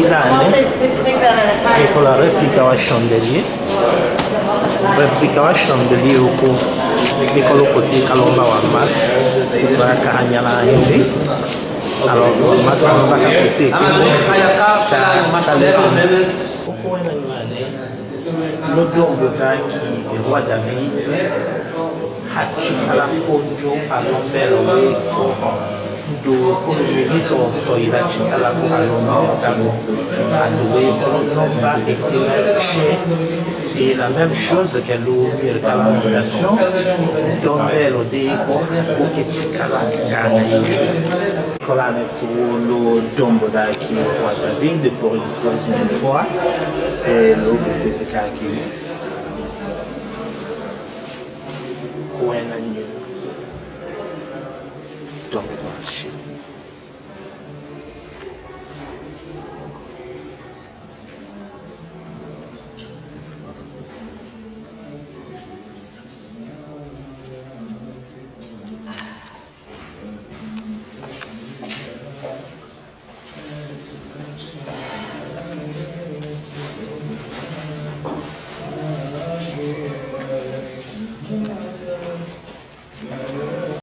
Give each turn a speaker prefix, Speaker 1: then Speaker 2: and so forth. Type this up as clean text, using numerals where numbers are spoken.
Speaker 1: e con la replica a chandelier huko iko côté kalomba wa mat ka hanyala hivi alors mat wa ka côté huko na nyumbani l'odongo daki e roi David hachikala konjo alombelo weko do hito to ila chikala ko alombelo tamo adoue nomba et la même chose que l'ouvrir la lamentation dombelo deko ko ke chikala kana kolane to lo dombo daki roi David pour une troisième fois c'est l'eau que c'était kaki When I knew, don't get my shit.